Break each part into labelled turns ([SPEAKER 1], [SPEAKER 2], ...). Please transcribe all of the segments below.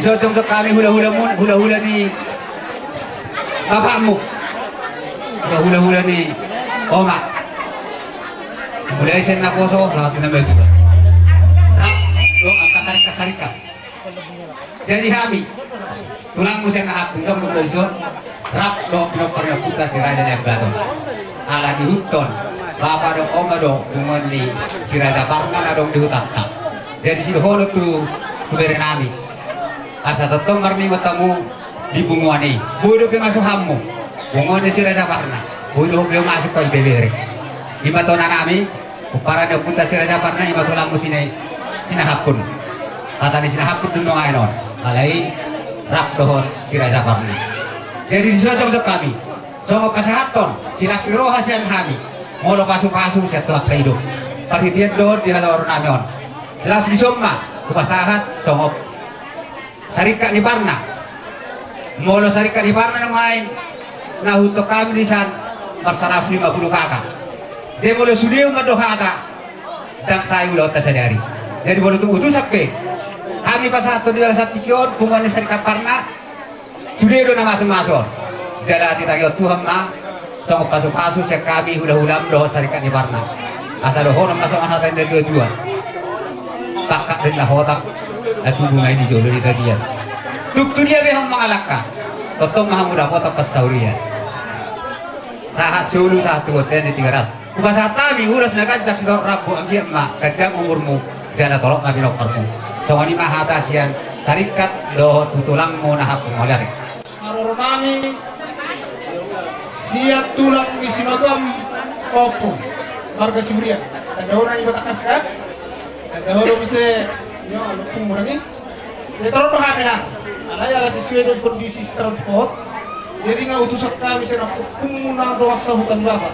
[SPEAKER 1] Isotong ke kami hula-hula ni bapakmu, hula-hula ni oma. Mulai sen na koso sa atin na medyo. Ang kasarika. Jadi kami tulang mo siya nahapon ka mo posisyon. Rap do pinoparnya puta si Raja Nagado. Ala di huton, bapa do oma do kumani si Raja Parna na dong di hutan. Jadi si holo tu kuberenami. Asa tetong karmi matamu di bunguani. Budo ke masuk hammu. Bunguani si Raja Parna. Budo ke masuk ke bebere. Ima to nanami, para de puta si Raja Parna ima tulang musine sinahapun. Kata ni sinahapun dunong ainon. Alai rap dohon si Raja Parna. Jadi disuatu untuk kami. Somo kesehatan silas roha sian kami. Molo pasu-pasu siat tuak hidup. Perhatian dohon di halor namion. Jelas disomma kepasahat somo Sarika ni Parna, molo sarika ni Parna naman na untuk kami di san bersaraf 50 kakak. Jadi molo sudah madohata dan saya ulah tersadari. Jadi molo tunggu tu sampai kami pas satu dia satu kion kumani sarika Parna sudah do nama masuk. Jadi kita Tuhan mah song pasu-pasu saya kami hula-hula doh sarika ni Parna. Asal doh nama masuk anak tenda dua-dua. Pakak dan lahotak. Aku bunga ini jodoh di tadi ya. Tuk dunia behong mengalahkan. Totong maha muda kota pasaurian. Sahat sulu saat hotel di 300. Bukan saat kami ulas nakan jak sidor rabu ambil mak kajang umurmu jana tolok nabi nokormu. Songoni maha atasian sarikat do tutulangmu nahak mengolar.
[SPEAKER 2] Maror kami siap tulang misi magam kopung marga siburian. Ada orang ibu takas kan? Ada orang bisa yo lupung murangi ya terus hamina ala ya sesuai dengan kondisi transport jadi nggak utus kami sana kumuna dosa hutan berapa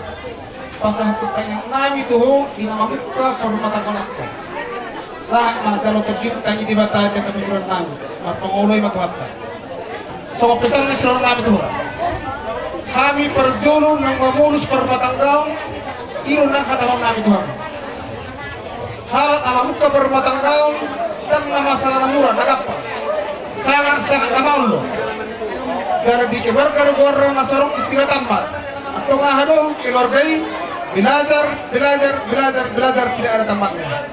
[SPEAKER 2] pas satu tanya nami tuh di nama muka permata konakko sah kalau terjun tanya di bata ada kepikiran nami mas pengoloi matuatta sama pesan ni selalu nami tuh kami perjulu nang memulus permatanggaw iyon na katawan nami tuh hal nama muka permatanggaw dan nama salah murah nagapa sangat amal lo karena di keluarga orang nasorong istilah tambah atau ngahado keluargai belajar tidak ada tambahnya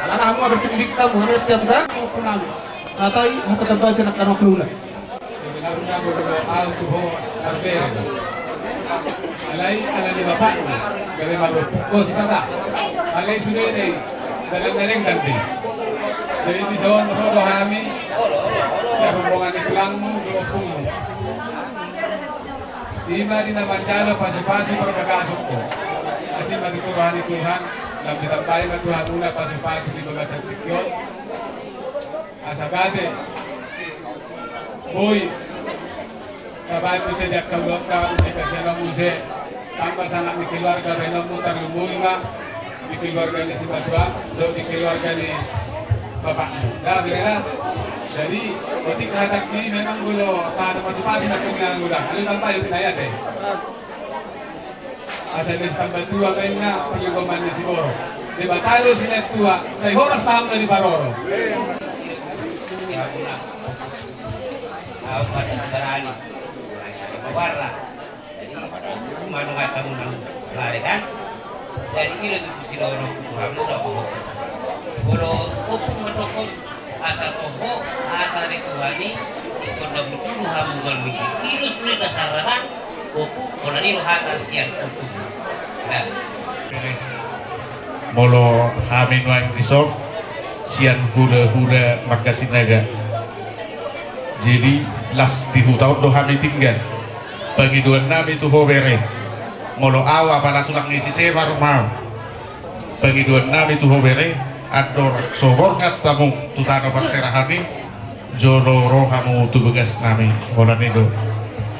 [SPEAKER 2] karena kamu bertindik kamu harus tiap dan mau pengalu atau mau ketebas nak kanu kelula sebenarnya berdoa tuh arbea alai ala di bapak dari mabuk kos kata alai sudah ini dalam ganti. Jadi di Jawa Tengah kami saya hubungan tulangmu diopungmu. Lima di nama jalo pasi-pasi berbagasukku. Masih mati Tuhan dalam ditampai na Tuhan una pasi-pasi di bagasang tikyon. Asagade. Boy. Kabay mo siya diak kalot ka unik kasi alam mo siya tambal sangat ni keluarga renong mutar lumulma di keluarga ni si Badua so di keluarga ni bapakmu. Dah bila jadi ketika hatak ini memang gulo tanah pasi-pasi nak kena gulang. Ano tanpa yung pinayat eh. Asal ni tambal tua kayo na pagiguman ni si Boro. Di ba tayo sila tua sa horas paham na ni Baroro.
[SPEAKER 3] Apa berani warna jadi mana nggak tahu lari kan jadi kilo itu siloro kamu dah kalau opung mendokong asal toho atau rekuani kalau berpuluh hamu galmi kilo sudah dasarana opung kalau ni hata siang opung
[SPEAKER 4] molo hamin wang disok sian hula-hula Makasinaga. Jadi las di hutau do kami tinggal pangiduan nami tu hobere ngolo awa para tulang ngisi sebar mau pangiduan nami tu hobere ador sobor kat tamu tutana perserahani jolo rohamu tu begas nami holan itu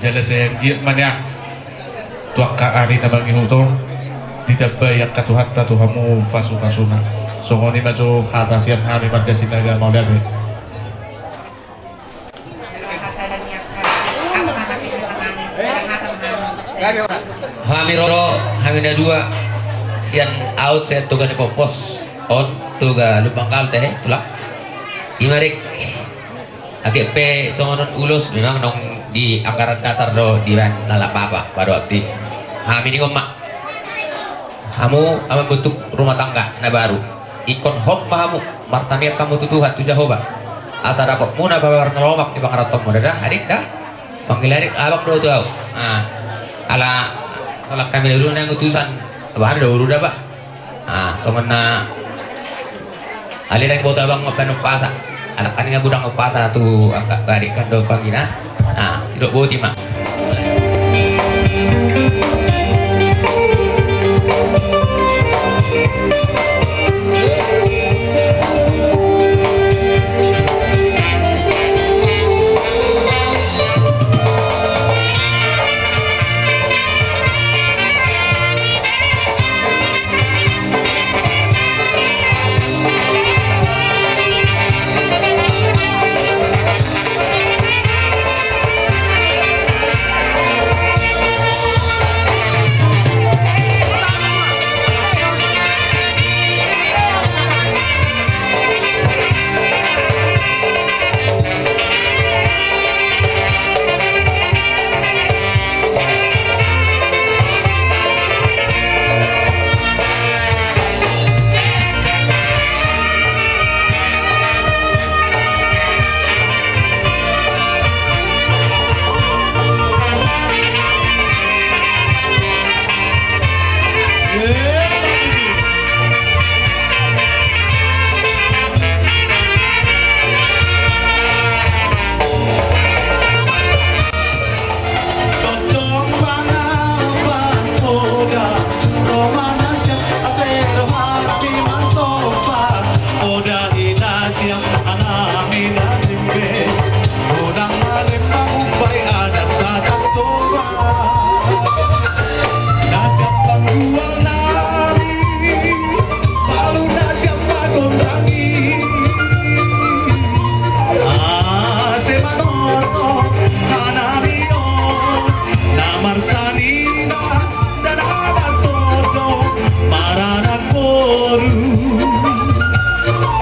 [SPEAKER 4] jelas yang giat manya tuakka ari na bangi hutau ditabayak katuhat tuhamu pasu-pasuna songoni masuk hatasian hari Makasinaga mau lihat nih.
[SPEAKER 3] Kami roro, kami ada dua sian out saya tugas di pos on tugas lubang kal teh tulak imarik agak pe songonon ulus memang nong di anggaran dasar do di ban lalap apa pada waktu kami ini mak kamu bentuk rumah tangga na baru ikon hok pahamu martamiat kamu tutuhan tu jahoba asa dapat muna babar nolomak di bangaratom mo dah hadik dah panggilarik abak do tuh ala kalau kami dulu nang utusan bahan dulu dah pak somana aliran bota bang makan upasa anak kan gudang upasa tu angkat balik kan do pangina tidak boti mak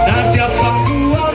[SPEAKER 4] Nasiap panggual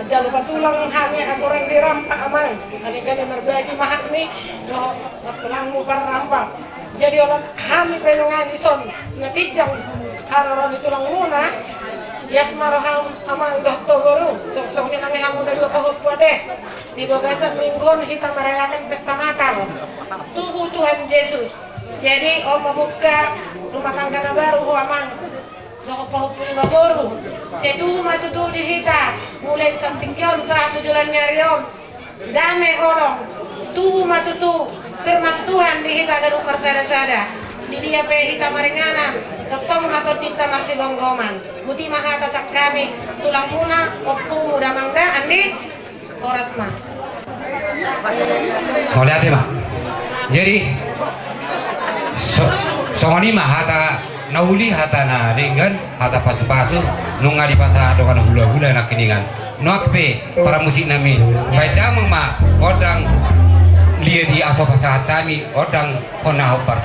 [SPEAKER 5] Jangan lupa tulang hanya aturang dirampak amang. Ani kami berbagi mahak ni, tulangmu rampak. Jadi orang kami penungan ison natijang araran tulang muna. Yas maroham amang dah togoru. Sok minangi hamu dari kahut kuade. Di bagasan minggon kita merayakan pesta Natal. Tubuh Tuhan Yesus. Jadi om membuka rumah tangga baru amang. Pahupin baru, setuju matutul di hita, mulai santingkion saat tujuan nyarion, damai olong, tubuh matutu, firman Tuhan di hita gaduk persada-sada, di dia pe hita maringanan, ketong matot kita masih gonggoman, buti mahata sak kami, tulang muna, opung muda mangga, andi, oras mah.
[SPEAKER 1] Mau lihat ya, Pak? Jadi, songoni mah hata nauli hata na dengan hata pasu-pasu nunga di pasar dokan hula-hula nak kiningan nokpe para musik nami baida mama odang lihat di aso pasar tami odang kona hopar